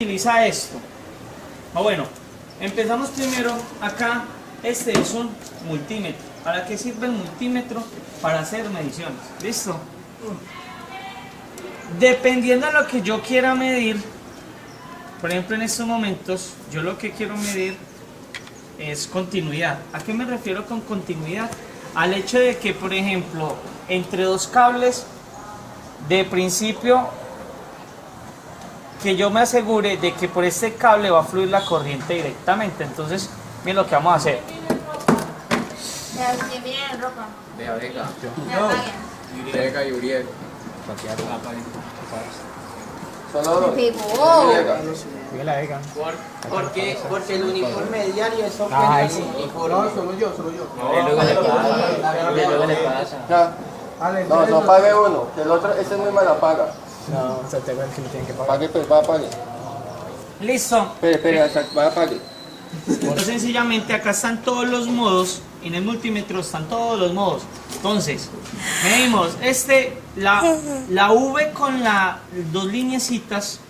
utiliza esto? Bueno, empezamos primero acá. Este es un multímetro. ¿Para qué sirve el multímetro? Para hacer mediciones. ¿Listo? Dependiendo de lo que yo quiera medir, por ejemplo en estos momentos, yo lo que quiero medir es continuidad. ¿A qué me refiero con continuidad? Al hecho de que, por ejemplo, entre dos cables, de principio, que yo me asegure de que por este cable va a fluir la corriente directamente. Entonces, miren lo que vamos a hacer. Miren ropa. Vega, Vega. Vega Y Uriel. Solo dos. Porque el uniforme de diario es No, solo yo. Luego le pasa. No pague uno, que el otro, ese muy mala paga. No, Santiago es el que me tiene que pagar. Pague, pues va a pagar. Listo. Espera, va a pagar. Entonces, sencillamente acá están todos los modos. En el multímetro están todos los modos. Entonces, medimos la V con las dos lineecitas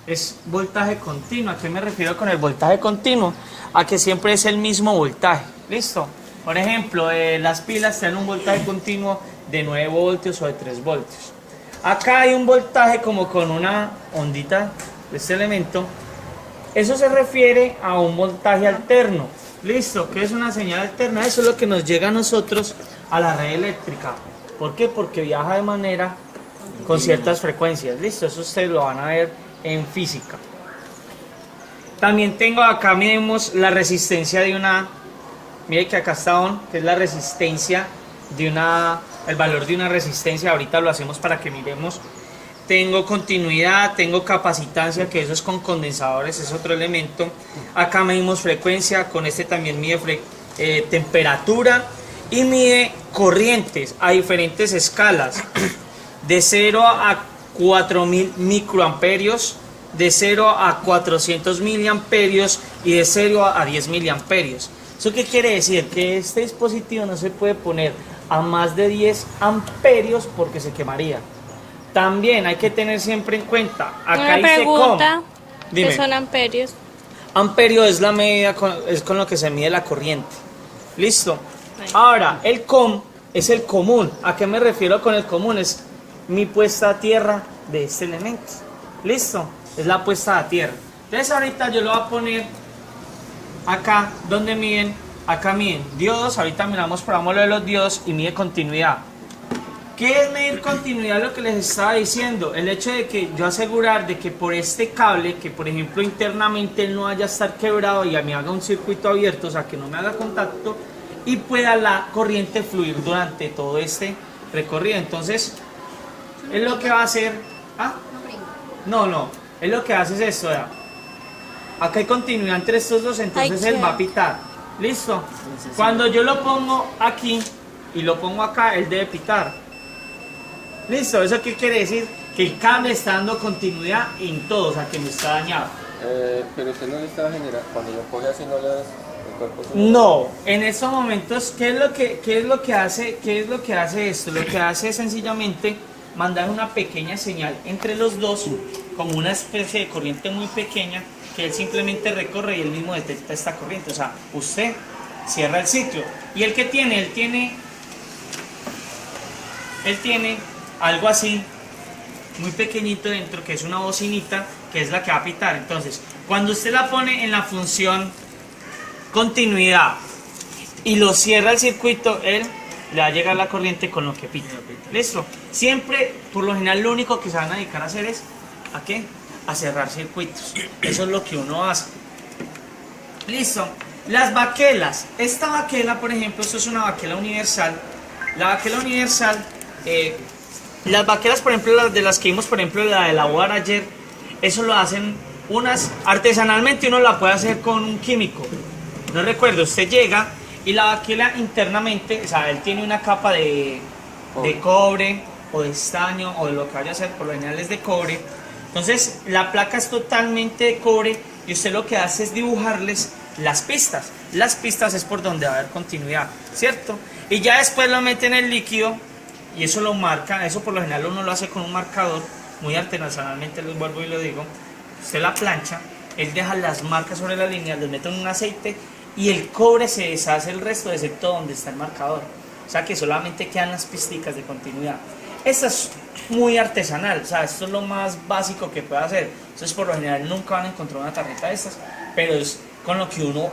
es voltaje continuo. ¿A qué me refiero con el voltaje continuo? A que siempre es el mismo voltaje. ¿Listo? Por ejemplo, las pilas tienen un voltaje continuo de 9 voltios o de 3 voltios. Acá hay un voltaje como con una ondita de este elemento. Eso se refiere a un voltaje alterno. ¿Listo? ¿Qué es una señal alterna? Eso es lo que nos llega a nosotros a la red eléctrica. ¿Por qué? Porque viaja de manera con ciertas frecuencias. ¿Listo? Eso ustedes lo van a ver en física. También tengo acá, medimos la resistencia de una... Mire que acá está on, que es la resistencia de una... El valor de una resistencia. Ahorita lo hacemos para que miremos. Tengo continuidad, tengo capacitancia, que eso es con condensadores, es otro elemento. Acá medimos frecuencia, con este también mide temperatura y mide corrientes a diferentes escalas, de 0 a 4000 microamperios, de 0 a 400 miliamperios y de 0 a 10 miliamperios. ¿Eso qué quiere decir? Que este dispositivo no se puede poner a más de 10 amperios porque se quemaría. También hay que tener siempre en cuenta, acá Una dice pregunta, Dime. ¿qué son amperios? Amperio es la medida, es con lo que se mide la corriente. ¿Listo? Ahora, el COM es el común. ¿A qué me refiero con el común? Es mi puesta a tierra de este elemento. ¿Listo? Es la puesta a tierra. Entonces ahorita yo lo voy a poner acá, donde miden, acá miden diodos. Ahorita miramos, probamos lo de los diodos y mide continuidad. ¿Qué es medir continuidad? Lo que les estaba diciendo, el hecho de que yo asegurar de que por este cable, que por ejemplo internamente no vaya a estar quebrado y a mí haga un circuito abierto, o sea que no me haga contacto y pueda la corriente fluir durante todo este recorrido. Entonces, es lo que va a hacer... ¿Ah? No, es lo que hace es esto, ¿verdad? Acá hay continuidad entre estos dos, entonces él va a pitar. ¿Listo? Cuando yo lo pongo aquí y lo pongo acá, él debe pitar. Listo, ¿eso qué quiere decir? Que el cable está dando continuidad en todo, o sea que no está dañado. Pero usted no le estaba generando, cuando lo coge así no le das el cuerpo. No, en estos momentos, ¿qué es lo que hace esto? Lo que hace es sencillamente mandar una pequeña señal entre los dos, como una especie de corriente muy pequeña, que él simplemente recorre y él mismo detecta esta corriente. O sea, usted cierra el ciclo. Y el que tiene, él tiene algo así, muy pequeñito dentro, que es una bocinita, que es la que va a pitar. Entonces, cuando usted la pone en la función continuidad y lo cierra el circuito, él le va a llegar la corriente con lo que pita. ¿Listo? Siempre, por lo general, lo único que se van a dedicar a hacer es, ¿a qué? A cerrar circuitos. Eso es lo que uno hace. Listo. Las baquelas. Esta baquela, por ejemplo, esto es una baquela universal. La baquela universal... las baquelas, por ejemplo, las de las que vimos, por ejemplo, la de la boda ayer, eso lo hacen unas artesanalmente, uno la puede hacer con un químico. No recuerdo, usted llega y la baquela internamente, o sea, él tiene una capa de cobre o de estaño o de lo que vaya a hacer, por lo general es de cobre. Entonces, la placa es totalmente de cobre y usted lo que hace es dibujarles las pistas. Las pistas es por donde va a haber continuidad, ¿cierto? Y ya después lo mete en el líquido. Y eso lo marca, eso por lo general uno lo hace con un marcador, muy artesanalmente, les vuelvo y lo digo. usted la plancha, él deja las marcas sobre la línea, les mete en un aceite y el cobre se deshace el resto, excepto donde está el marcador. O sea que solamente quedan las pisticas de continuidad. Esta es muy artesanal, o sea, esto es lo más básico que puede hacer. Entonces, por lo general, nunca van a encontrar una tarjeta de estas, pero es con lo que uno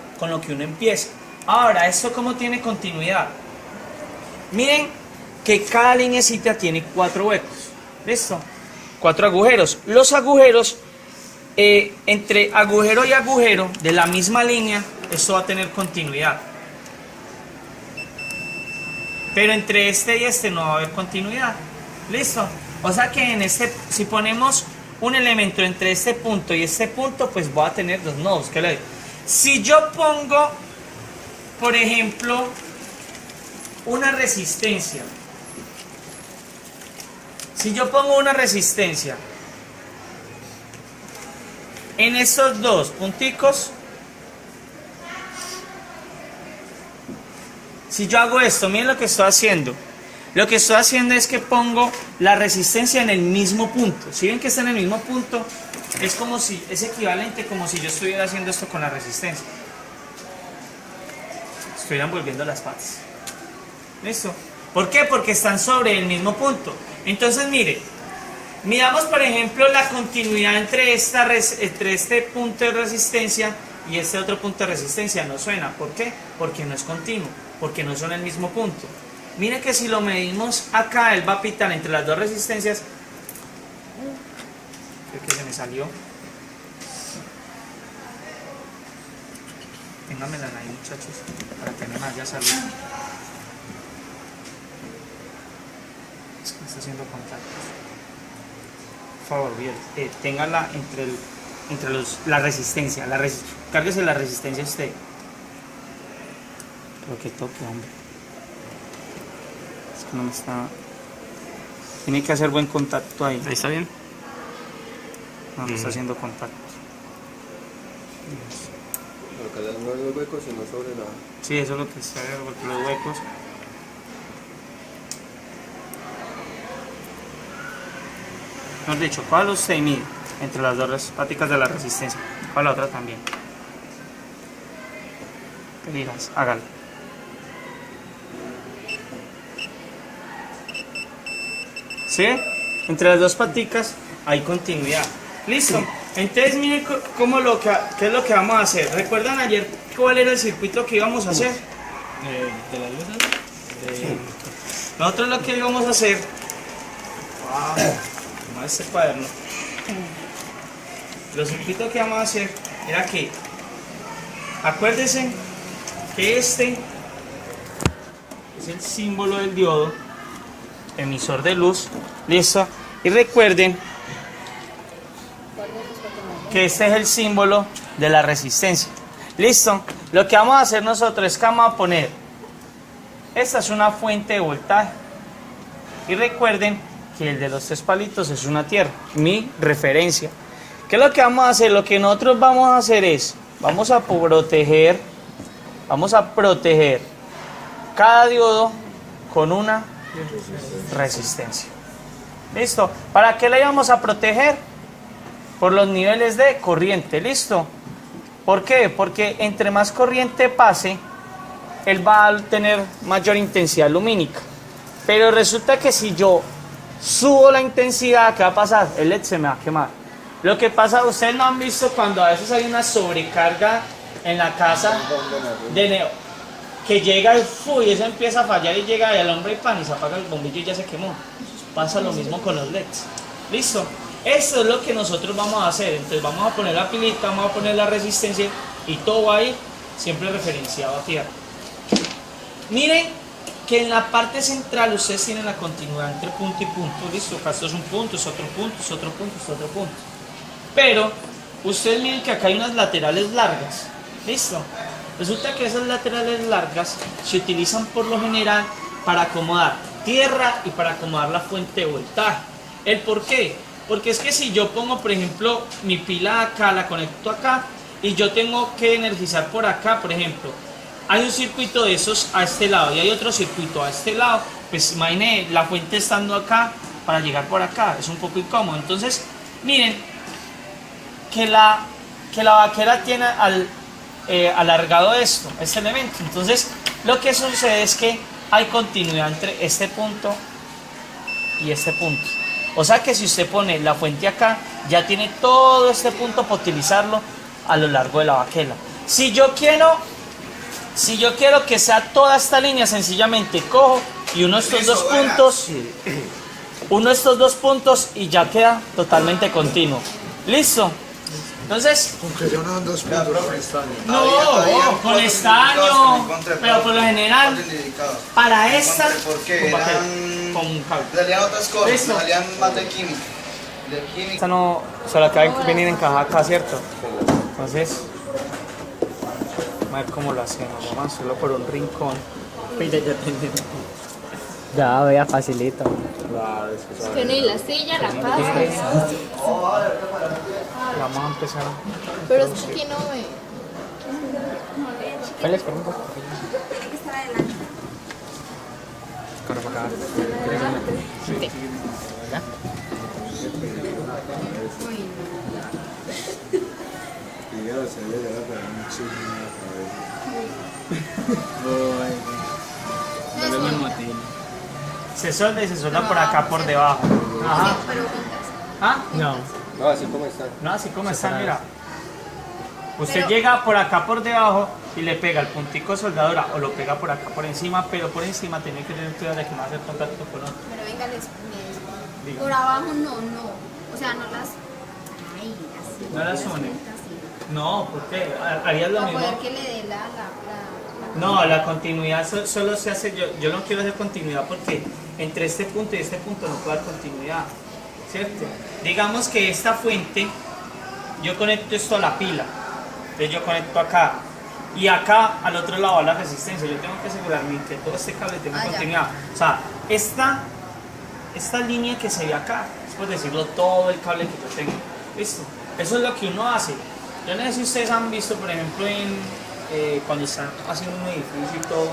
empieza. Ahora, ¿esto cómo tiene continuidad? Miren que cada lineecita tiene 4 huecos. ¿Listo? 4 agujeros. Los agujeros, entre agujero y agujero de la misma línea, esto va a tener continuidad. Pero entre este y este no va a haber continuidad. ¿Listo? O sea que en este, si ponemos un elemento entre este punto y este punto, pues voy a tener 2 nodos. ¿Qué le digo? Si yo pongo, por ejemplo, una resistencia. Si yo pongo una resistencia en estos 2 punticos, si yo hago esto, miren lo que estoy haciendo. Lo que estoy haciendo es que pongo la resistencia en el mismo punto. Si ven que está en el mismo punto, es como si, es equivalente como si yo estuviera haciendo esto con la resistencia. Estoy envolviendo las patas. ¿Listo? ¿Por qué? Porque están sobre el mismo punto. Entonces, mire, miramos por ejemplo la continuidad entre este punto de resistencia y este otro punto de resistencia. No suena. ¿Por qué? Porque no es continuo, porque no son el mismo punto. Mire que si lo medimos acá, él va a pitar entre las 2 resistencias. Creo que se me salió. Ténganmela ahí, muchachos, para tener más ya salud. Es que me está haciendo contactos. Por favor, bien, téngala entre la resistencia. Cárguese la resistencia usted. Pero que toque, hombre. Es que no me está... Tiene que hacer buen contacto ahí. ¿Ahí está bien? No, no está haciendo contacto. Pero que no en los huecos, sino sobre la... Sí, eso es lo que está, porque los huecos... Mejor dicho, ¿cuál usted mide entre las 2 paticas de la resistencia? ¿Cuál la otra también? ¿Qué dirás? Hágalo. ¿Sí? Entre las 2 paticas hay continuidad. ¿Listo? Entonces miren qué es lo que vamos a hacer. ¿Recuerdan ayer cuál era el circuito que íbamos a hacer? ¿De las luces? Nosotros lo que íbamos a hacer... Toma este cuaderno. Los circuitos que vamos a hacer era que... Acuérdense que este es el símbolo del diodo, emisor de luz. ¿Listo? Y recuerden que este es el símbolo de la resistencia. ¿Listo? Lo que vamos a hacer nosotros es que vamos a poner, esta es una fuente de voltaje, y recuerden que el de los 3 palitos es una tierra, mi referencia. ¿Qué es lo que vamos a hacer? Lo que nosotros vamos a hacer es, vamos a proteger cada diodo con una resistencia. ¿Listo? ¿Para qué la íbamos a proteger? Por los niveles de corriente. ¿Listo? ¿Por qué? Porque entre más corriente pase, él va a tener mayor intensidad lumínica. Pero resulta que si yo subo la intensidad, ¿qué va a pasar? El LED se me va a quemar. Lo que pasa, ustedes no han visto cuando a veces hay una sobrecarga en la casa de neo, que llega y eso empieza a fallar y llega y el hombre pan y se apaga el bombillo y ya se quemó. Pasa lo mismo con los LEDs. ¿Listo? Esto es lo que nosotros vamos a hacer. Entonces vamos a poner la pilita, vamos a poner la resistencia y todo va ahí siempre referenciado a tierra. Miren que en la parte central ustedes tienen la continuidad entre punto y punto. ¿Listo? Acá esto es un punto, es otro punto, es otro punto, es otro punto. Pero ustedes miren que acá hay unas laterales largas. ¿Listo? Resulta que esas laterales largas se utilizan por lo general para acomodar tierra y para acomodar la fuente de voltaje. ¿El por qué? Porque es que si yo pongo, por ejemplo, mi pila acá, la conecto acá y yo tengo que energizar por acá, por ejemplo, hay un circuito de esos a este lado y hay otro circuito a este lado, pues imaginen la fuente estando acá para llegar por acá, es un poco incómodo. Entonces, miren, que la vaquera tiene alargado este elemento. Entonces, lo que sucede es que hay continuidad entre este punto y este punto. O sea que si usted pone la fuente acá, ya tiene todo este punto para utilizarlo a lo largo de la vaquera. Si yo quiero que sea toda esta línea, sencillamente cojo y uno de estos dos puntos y ya queda totalmente continuo. ¿Listo? Entonces, Aunque yo no dan 2 puntos. no, con estaño, pero por lo general, para esta, Porque con papel, eran... con cable. salían otras cosas, ¿Listo? salían más de química. De química. Esta no, solo acá venir encajada acá, ¿cierto? Entonces, vamos a ver cómo lo hacemos, vamos a hacerlo por un rincón. Ya, vea, facilito. Que ni la silla, la pasa. Vamos a empezar. Pero es que aquí no ve. ¿Cuál es? Pregunta. Tiene que estar adelante. Corre para acá. No le monomatín. Se solda y se solda por acá, por debajo. Ajá. Pero juntas. ¿Ah? No. No, así como están. No, así como están, mira. Usted llega por acá por debajo y le pega el puntico de soldadura o lo pega por acá por encima, pero por encima tiene que tener cuidado de que no hace contacto con otro. Pero venga, Diga. por abajo no. O sea, no las. Ay, así. ¿No las une? Así. No, ¿por qué? Harías lo Para mismo. poder que le dé la No, la continuidad solo se hace, yo no quiero hacer continuidad porque entre este punto y este punto no puede haber continuidad, ¿cierto? Digamos que esta fuente, yo conecto esto a la pila, entonces yo conecto acá y acá al otro lado va la resistencia, yo tengo que asegurarme que todo este cable tenga continuidad. O sea, esta línea que se ve acá, es por decirlo todo el cable que yo tengo, ¿listo? Eso es lo que uno hace. Yo no sé si ustedes han visto, por ejemplo, cuando están haciendo un edificio y todo,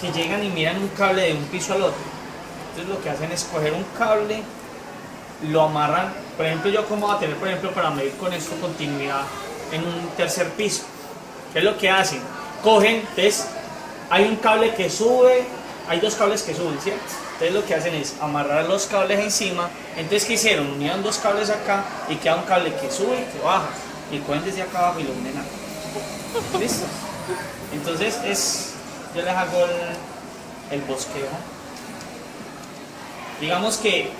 que llegan y miran un cable de un piso al otro. Entonces lo que hacen es coger un cable, lo amarran. Por ejemplo, yo como voy a tener, por ejemplo, para medir con esto continuidad en un tercer piso. ¿Qué es lo que hacen? Cogen, entonces hay un cable que sube, hay dos cables que suben, ¿cierto? Entonces lo que hacen es amarrar los cables encima. Entonces, ¿qué hicieron? Unieron dos cables acá y queda un cable que sube y que baja. Y cogen desde acá abajo y lo unen acá. ¿Listo? Entonces yo les hago el bosquejo. Digamos que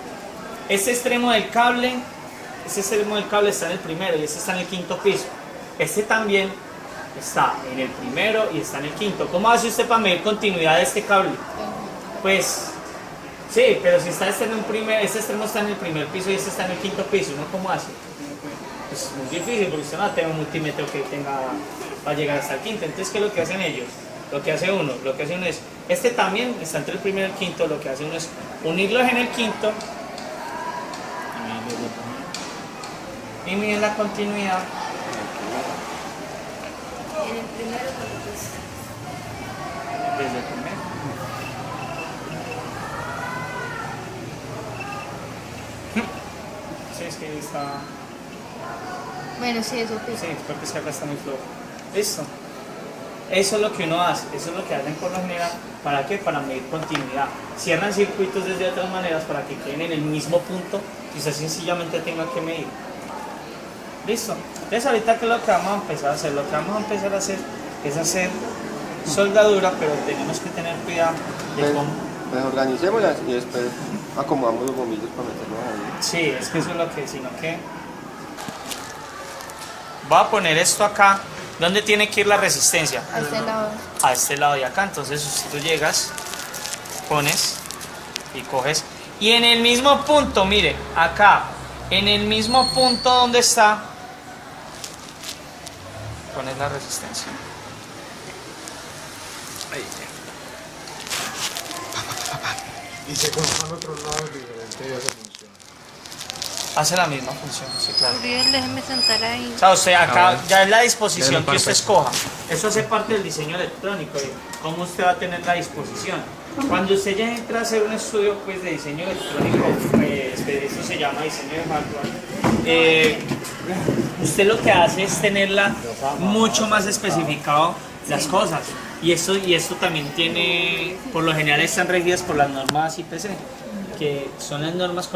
este extremo del cable está en el primero y este está en el quinto piso. Este también está en el primero y está en el quinto. ¿Cómo hace usted para medir continuidad de este cable? Pues sí, pero si está este extremo está en el primer piso y este está en el quinto piso, ¿no? ¿Cómo hace? Es muy difícil porque usted no tiene un multímetro que tenga para llegar hasta el quinto. Entonces, ¿qué es lo que hacen ellos? Lo que hace uno es, este también está entre el primero y el quinto, lo que hace uno es unirlos en el quinto y miden la continuidad. En el primero, pues. Desde el primero. Sí, es que está... Bueno, sí, eso pisa. Sí, porque es que acá está muy flojo. Listo. Eso es lo que uno hace, eso es lo que hacen por lo general. ¿Para qué? Para medir continuidad. Cierran circuitos desde otras maneras para que queden en el mismo punto y usted sencillamente tenga que medir. Listo. Entonces ahorita, ¿qué es lo que vamos a empezar a hacer? Lo que vamos a empezar a hacer es hacer soldadura, pero tenemos que tener cuidado de cómo... Pues organicémoslas y después acomodamos los bombillos para meterlos ahí. Sí, es que eso es lo que, sino que... Voy a poner esto acá. ¿Dónde tiene que ir la resistencia? A este lado. A este lado de acá. Entonces tú llegas, pones y coges. Y en el mismo punto, mire, acá, en el mismo punto donde está, pones la resistencia. Ahí. Y se colocan otros lados diferentes y hace función. Hace la misma función, sí, claro. Uriel, déjeme sentar ahí. O sea, usted acá ya es la disposición Ya lo que usted perfecto. escoja. Eso hace parte del diseño electrónico, de cómo usted va a tener la disposición. Cuando usted ya entra a hacer un estudio pues, de diseño electrónico, pues, eso se llama diseño de hardware. usted lo que hace es tenerla mucho más especificado las cosas. Y esto también tiene, por lo general están regidas por las normas IPC, que son las normas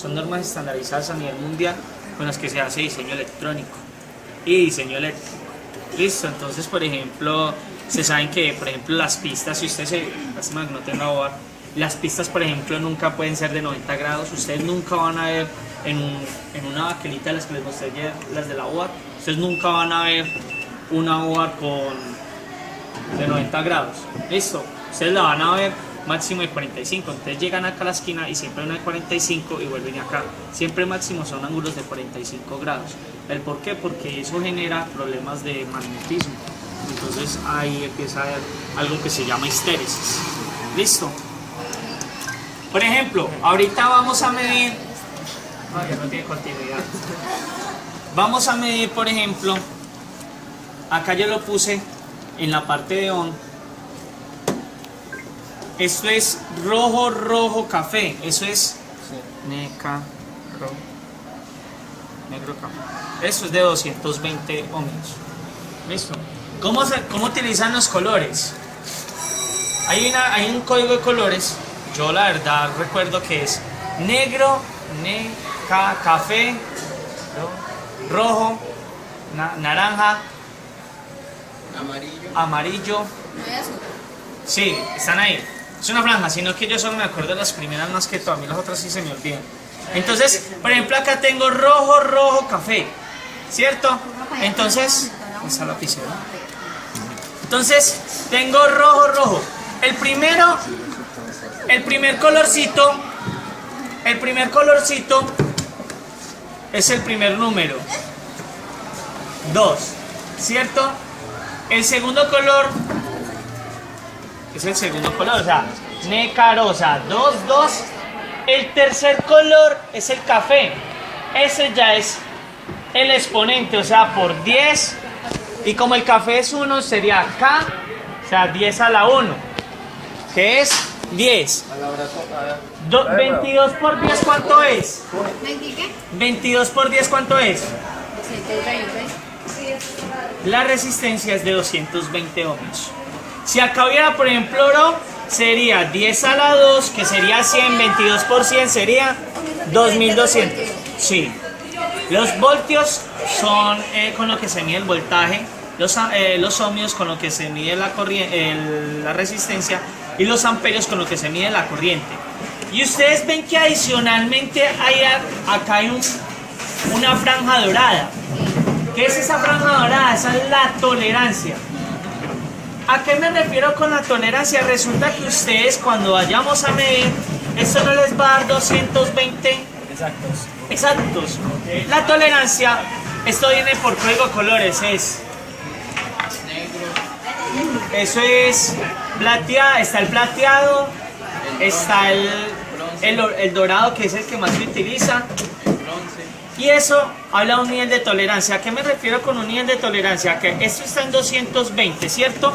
son normas estandarizadas a nivel mundial con las que se hace diseño electrónico y diseño eléctrico. Listo, entonces por ejemplo, se saben que por ejemplo las pistas, si usted lástima que no tenga OAR, las pistas por ejemplo nunca pueden ser de 90 grados, ustedes nunca van a ver en una baquelita de las que les mostré ayer, las de la OAR, ustedes nunca van a ver una OAR de 90 grados, listo, ustedes la van a ver máximo de 45, entonces llegan acá a la esquina y siempre hay una de 45 y vuelven acá, siempre máximo son ángulos de 45 grados. ¿El por qué? Porque eso genera problemas de magnetismo, entonces ahí empieza a haber algo que se llama histéresis. Listo. Por ejemplo, ahorita vamos a medir, no, ya no tiene continuidad, vamos a medir por ejemplo, acá yo lo puse en la parte de on. Esto es rojo, café. Eso es negro, café. Eso es de 220 ohmios. ¿Listo? ¿Cómo utilizan los colores? Hay un código de colores. Yo la verdad recuerdo que es negro, café, rojo, naranja, amarillo. No hay azul. Sí, están ahí. Es una franja, sino que yo solo me acuerdo de las primeras más que todo, a mí las otras sí se me olvidan. Entonces, por ejemplo, acá tengo rojo, café, ¿cierto? Entonces, esa lapicera. Entonces, tengo rojo. El primer colorcito es el primer número. 2, ¿cierto? El segundo color es el segundo color, o sea, necarosa, 2. El tercer color es el café. Ese ya es el exponente, o sea, por 10. Y como el café es 1, sería K, o sea, 10 a la 1, que es 10. 22 por 10, ¿cuánto es? ¿20 qué? 22 por 10, ¿cuánto es? 220. La resistencia es de 220 ohmios. Si acá hubiera, por ejemplo, oro, sería 10 a la 2, que sería 100, 22 por 100 sería 2200. Sí. Los voltios son con lo que se mide el voltaje, los ohmios con lo que se mide la resistencia y los amperios con lo que se mide la corriente. Y ustedes ven que adicionalmente acá hay una franja dorada. ¿Qué es esa franja dorada? Esa es la tolerancia. ¿A qué me refiero con la tolerancia? Resulta que ustedes cuando vayamos a medir, esto no les va a dar 220 exactos. La tolerancia, esto viene por código de colores, eso es plateado, está el plateado, está el dorado, que es el que más se utiliza. Y eso habla de un nivel de tolerancia. ¿A qué me refiero con un nivel de tolerancia? Que esto está en 220, ¿cierto?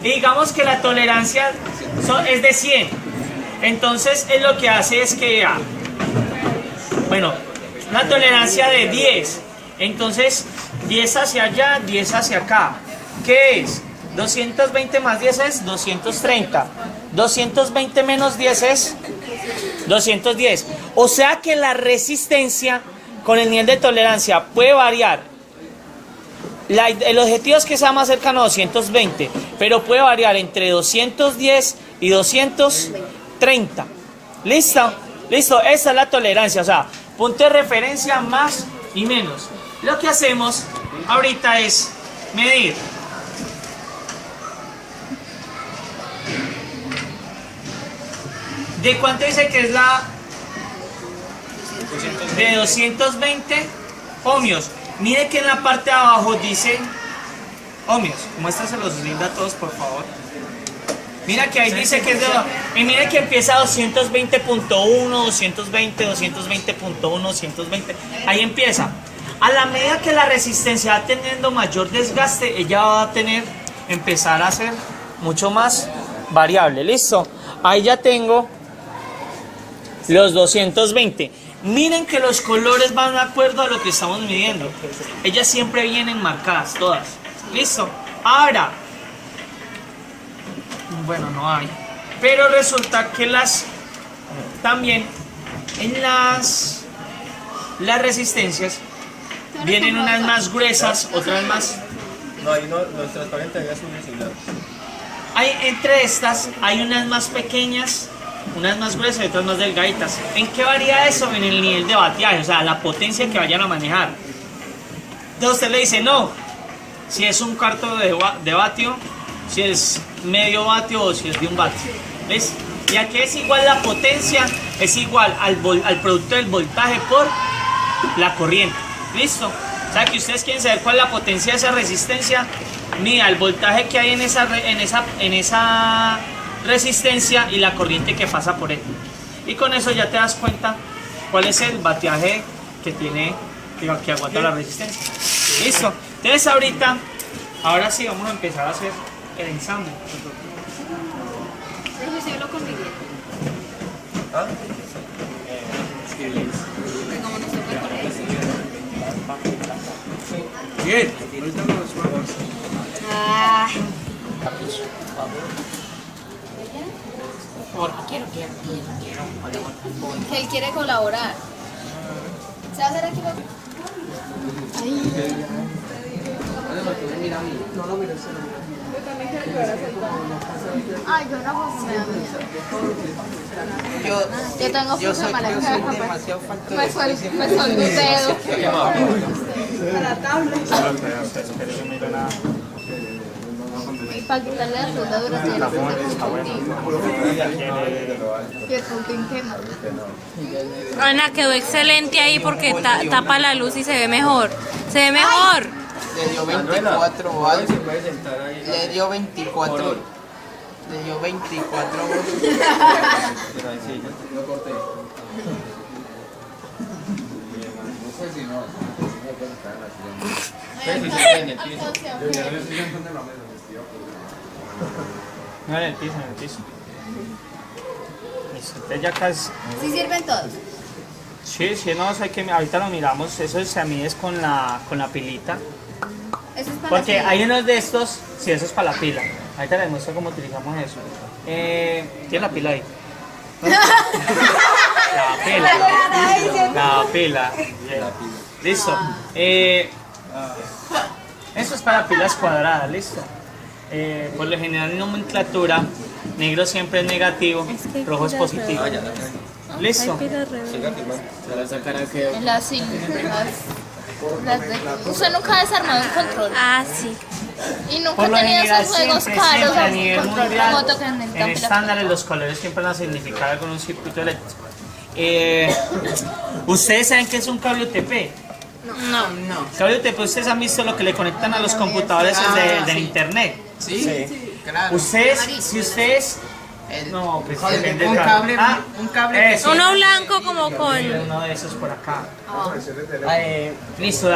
Y digamos que la tolerancia es de 100. Entonces, es lo que hace es que, bueno, una tolerancia de 10. Entonces, 10 hacia allá, 10 hacia acá. ¿Qué es? 220 más 10 es 230. 220 menos 10 es 210. O sea que la resistencia con el nivel de tolerancia puede variar. El objetivo es que sea más cercano a 220, pero puede variar entre 210 y 230. ¿Listo? Listo, esa es la tolerancia, o sea, punto de referencia más y menos. Lo que hacemos ahorita es medir. ¿De cuánto dice que es la? De 220 ohmios. Mire que en la parte de abajo dice ohmios. Muéstraselos linda a todos, por favor. Mira que ahí dice que es de... Y mire que empieza 220.1, 220, 220.1, 220. Ahí empieza. A la medida que la resistencia va teniendo mayor desgaste, ella va a empezar a ser mucho más variable. ¿Listo? Ahí ya tengo los 220. Miren que los colores van de acuerdo a lo que estamos midiendo. Ellas siempre vienen marcadas, todas. ¿Listo? Ahora, bueno, no hay. Pero resulta que también en las resistencias vienen unas más gruesas, otras más. No, ahí no, los transparentes hay azules y blancos. Entre estas hay unas más pequeñas, unas más gruesas y otras más delgaditas. ¿En qué varía eso? En el nivel de batiaje, o sea, la potencia que vayan a manejar. Entonces usted le dice, no, si es un cuarto de vatio, si es medio vatio o si es de un vatio. ¿Ves? Y aquí es igual la potencia, es igual al producto del voltaje por la corriente. ¿Listo? O sea que ustedes quieren saber cuál es la potencia de esa resistencia, mira el voltaje que hay en esa resistencia y la corriente que pasa por él. Y con eso ya te das cuenta cuál es el batiaje que tiene, que aguanta la resistencia. ¿Listo? Entonces ahora sí vamos a empezar a hacer el ensamble. Profesor, lo conviviendo. ¿Ah? Como nos toca con él. Bien, ahorita nos vamos. Ah. Quiero. Que él quiere colaborar. ¿Se va a hacer aquí? Ay, yo no puedo me da miedo. Yo tengo fuerza de mala cara. Me suelto un dedo. La tabla. Y para quitarle las soldaduras tiene que ser y el puntín quema. Ana, quedó excelente ahí porque tapa la luz y se ve mejor. Se ve mejor. Le dio 24 volts. Se puede sentar ahí. Le dio 24. Le dio 24 volts. Pero ahí sí, no corté. No, en el piso. Listo, entonces ya casi. ¿Sí sirven todos? Sí, no, ahorita lo miramos, eso se mide con la pilita. Eso es para Porque la hay unos de estos, sí, eso es para la pila. Ahorita les muestro cómo utilizamos eso. Tiene la pila ahí. La pila. Bien. Listo. Eso es para pilas cuadradas, listo. Por lo general en nomenclatura, negro siempre es negativo, rojo es positivo. Listo. Usted nunca ha desarmado un control. Ah, sí. Y nunca Por ha lo tenido general esos juegos siempre caros a o nivel control mundial, remoto que en estándares los colores siempre van a significar con un circuito eléctrico. ¿Ustedes saben qué es un cable UTP? No. Cable UTP, ustedes han visto lo que le conectan a los computadores del internet. Sí, claro. Si ustedes... No, pues depende Un del cable. Un cable. Eso. Uno blanco como con... Uno de esos por acá. Ah. Listo,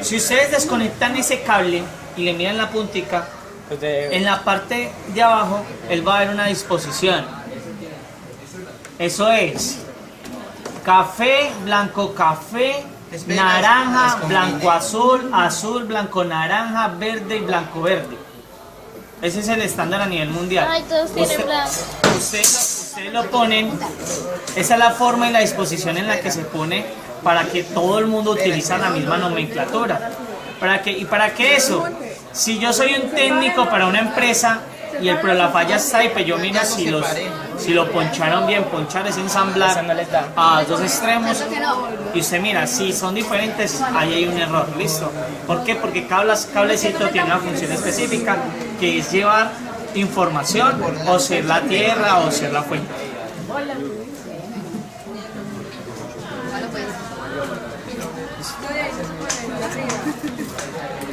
si ustedes desconectan ese cable y le miran la puntica, en la parte de abajo él va a ver una disposición. Eso es café, blanco café, naranja, blanco azul, azul, blanco naranja, verde y blanco verde. Ese es el estándar a nivel mundial. Ay, todos tienen blanco. Ustedes lo ponen, esa es la forma y la disposición en la que se pone para que todo el mundo utilice la misma nomenclatura. ¿Y para qué eso? Si yo soy un técnico para una empresa pero la falla está ahí, pues yo miro si lo poncharon bien. Ponchar es ensamblar a dos extremos y usted mira, si son diferentes, ahí hay un error, listo. ¿Por qué? Porque cablecito tiene una función específica que es llevar información o ser la tierra o ser la fuente.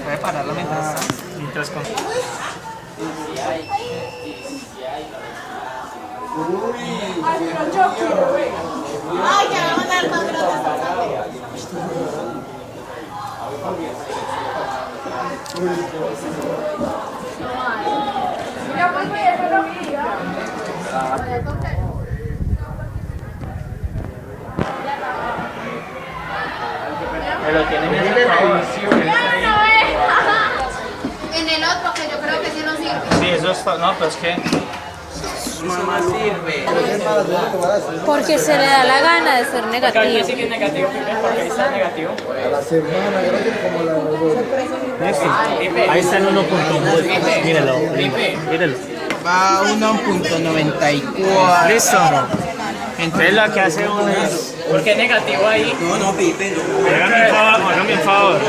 Voy a pararlo mientras con... Ay, ya van a dar más pero tienen ese favor. En el otro, que yo creo que sí nos sirve. Sí, eso está. No, pero es que. Mamá sirve. Porque se le da la gana de ser negativo. que es negativo, porque ahí está negativo. A la semana, creo que como la Ahí está el 1.1. Míralo, míralo. Va a 1.94. Listo. Entonces la que hace uno es. ¿Por qué negativo ahí? Hágame un favor.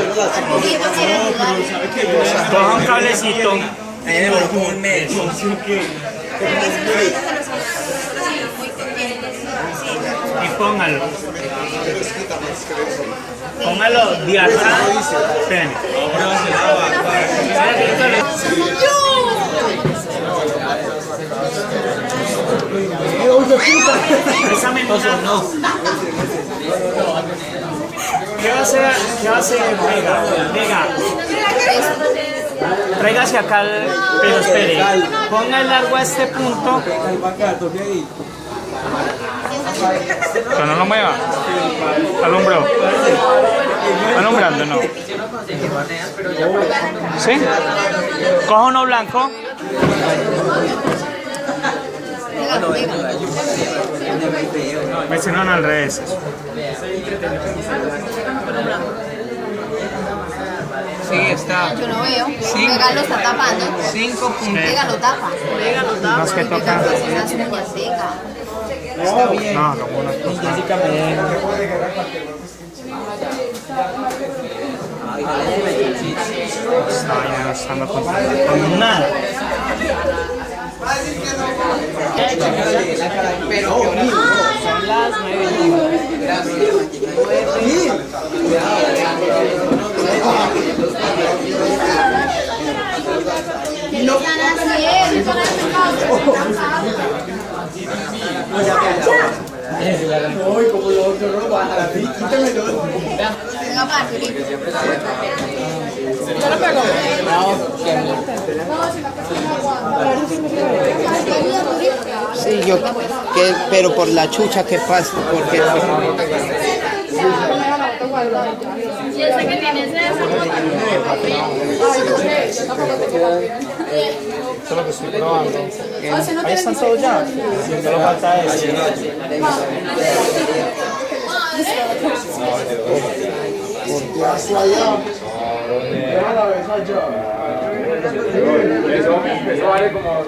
Coja un cablecito y póngalo. Póngalo de acá. Esperen. Pésame no. ¿Qué va a hacer? Vega. Tráigase acá pero espere. Ponga el largo a este punto. Pero no lo mueva. Alumbró. Alumbrando, no. ¿Sí? Coja uno blanco. Me hicieron al revés. Sí, está. Yo no veo. Vega lo está tapando. 5 puntos. Vega lo tapa. No es que toca. Esas uñas secas. Está bien. No, como una cosa. Esta vaina no está dando con nada. Son las ¿Qué le están haciendo? Venga, Marjorie. ¿Ya lo pegó? Sí, pero por la chucha que pasa, porque Y ese que tiene ese Eso es lo que estoy probando. Ahí están todos ya. Solo falta ese. Volteazo allá. Deja la vez allá. Eso vale como...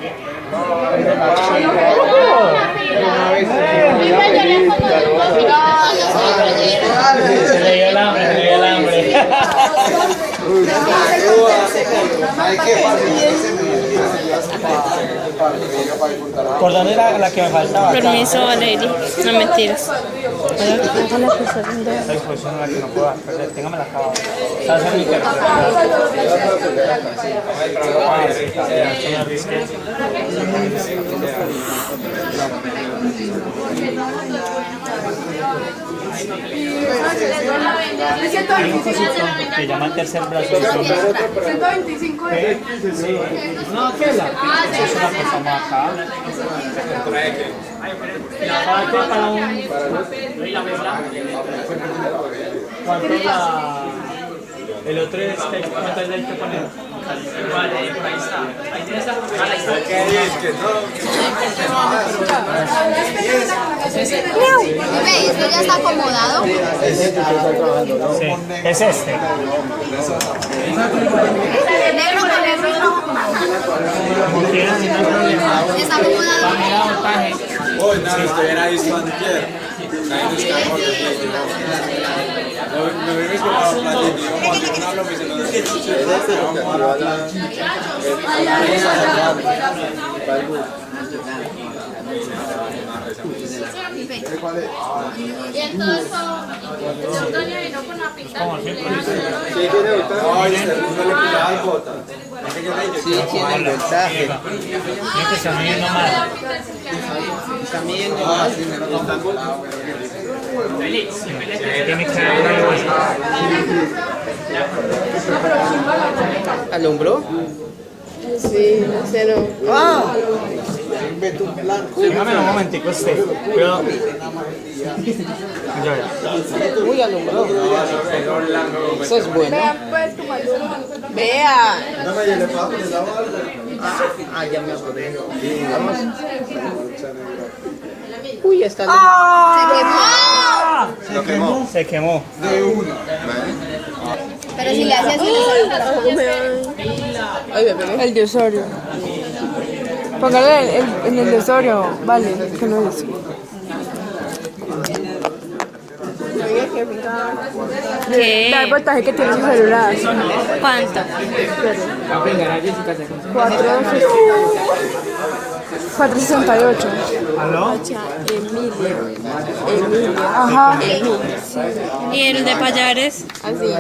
Se le dio el hambre, ¿Por dónde era la que me faltaba? Permiso, Valeria. No mentiras. Esa disposición es la que no puedo hacer. Téngame la acabada. ¿Sabes en mi Hay un cosito que llama el tercer brazo. 125 No, ¿qué es la? Eso es una cosa más acá. ¿Para qué? Para un... ¿Cuánto es la...? El otro es... ¿Cuánto es la hay que poner? Vale, por ahí está. Ahí tienes la... ¿Esto ya está acomodado? Sí, es este. Negro con negro rojo. Como quieran, no hay problema. ¿Está acomodado? Mira, montaje. Hoy nada, estuviera ahí antier. Ahí nos quedamos de pie. Me vimos que para platicar, vamos a hacer una broma y se nos Y entonces, Antonio vino con la pizza. Oye, no le pidas botas. sí tiene el ventaje. Mira que está midiendo mal. Está midiendo más. Tiene que dar una vuelta. ¿Alumbró? Sí, cero. ¡Ah! betún blanco. Déjame un momentico usted. Cuidado. Ya. Uy, alumbró. Eso es bueno. Vean pues como alumno. Vean. Dame, yo le pago, le daba algo. Ah, ya me acordé. Vamos. Uy, está Lo quemó. Se quemó. De una. Pero si le hace así, Ay, me pegué. El de Osorio. Póngale en el de Osorio, vale, que no es. ¿Qué? Da el voltaje que tiene su celular. ¿Cuánto? 468. ¿Aló? Emilio. Ajá. ¿Y el de Payares? Así.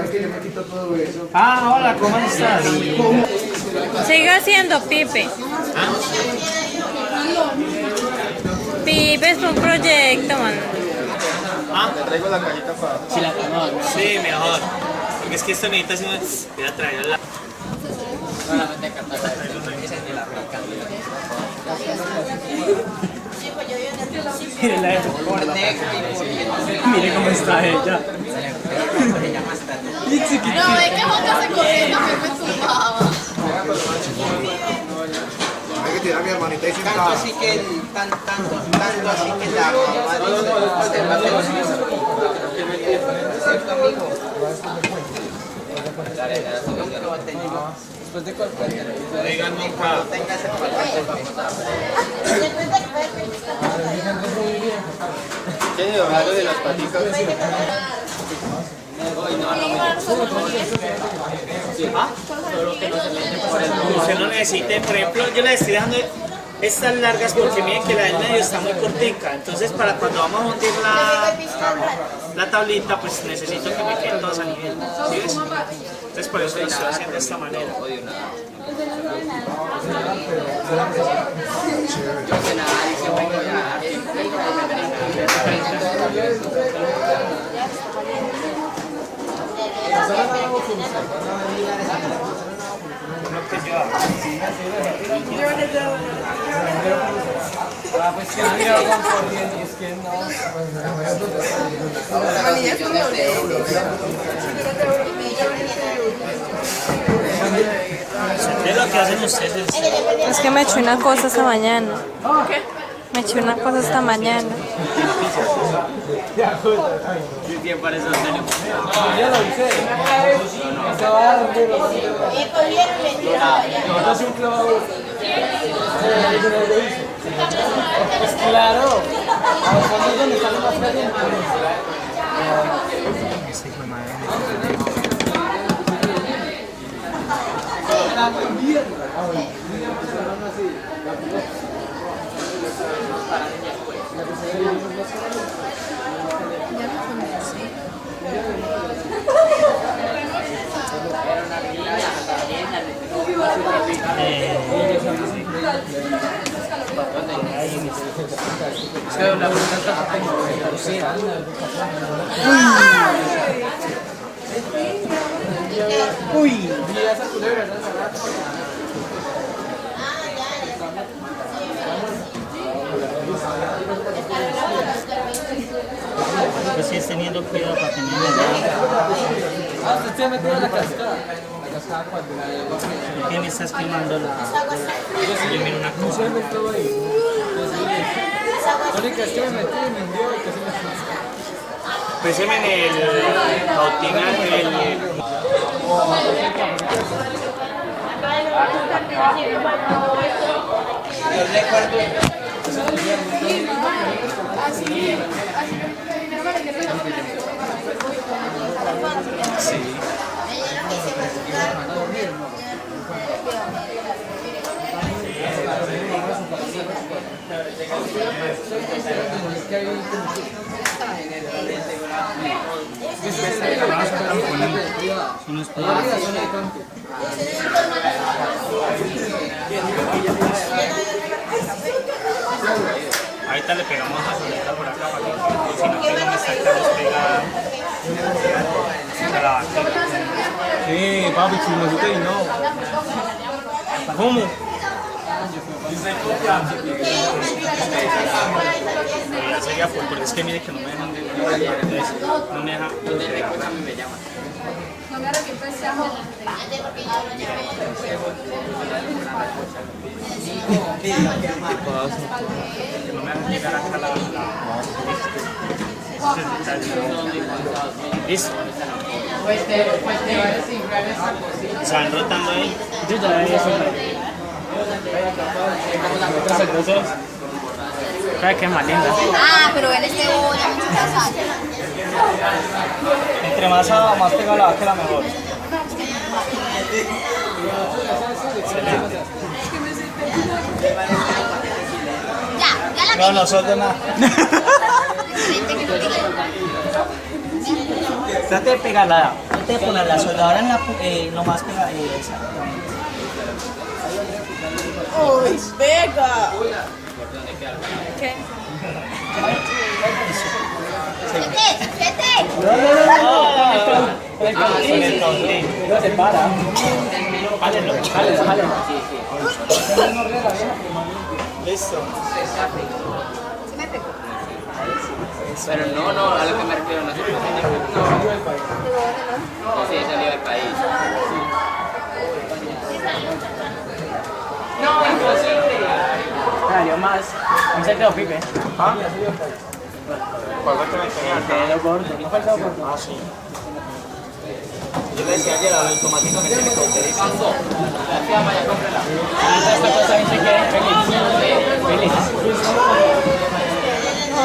Ah, hola, ¿cómo estás? Sigue haciendo Pipe. Pipe es un proyecto, man. Te traigo la cajita para... Sí, mejor. Porque es que esto necesita si voy a traer la... Mire cómo está ella. No, ve que Jota se corriendo, que me tumbaba. Hay que tirar a mi hermanita y sin Tanto así que tanto así que la mamá después de cortar, Oigan, nunca. ¿Quién iba a hablar de las patitas? Usted no necesite, por ejemplo, yo le estoy dejando estas largas porque miren que la del medio está muy cortica. Entonces, para cuando vamos a hundir la tablita, pues necesito que me queden todas a nivel. ¿Sí ves? Entonces, por eso lo estoy haciendo de esta manera. ¿Qué es lo que hacen ustedes? Es que me eché una cosa esta mañana. ¿Qué? Me eché una cosa esta mañana. ¿Quién parece Antonio? claro. Uy. Pues sí, es teniendo cuidado para tener ¿Usted se metió en la cascada? ¿Por qué me estás quemando la...? Yo miro una cosa. Péseme en el bautina, ahorita le pegamos la solita por acá para que si no pega me saca despegada de la vaquera. Sí, papi, chismosito y no. ¿Cómo? Sería full, porque es que mire que no me dejan de... No me dejan... No me arrepiento de ese amor. No me dejan llegar acá la... ¿Listo? Se van rotando ahí. Yo ya vi eso. Ay, qué más linda. Ah, pero él es de olla, mucha sal. Entre más pegada la vaca, la mejor. Ya la No, no soy de nada. Trate de pegarla. Trate de poner la soldadora en la... lo más pegada. ¡Uy, pega! ¿Qué? No se para. Jálenlo. Listo. Pero no, a lo que me refiero, no. Sí, salió del país. Salió más. Un secreto, Pipe. ¿Ah? ¿Cuál fue que me tenía? El dedo gordo. ¿No fue el dedo gordo? Ah, sí. Yo le decía ayer, automáticamente me cauteriza. Esta cosa dice que es feliz.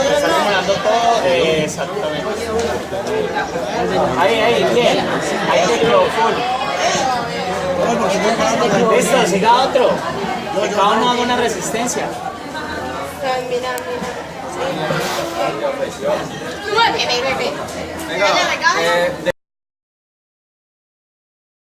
Está acumulando todo. Exactamente. Ahí, bien. Ahí te quedó full. Listo, siga otro. Que cada uno haga una resistencia. Venga,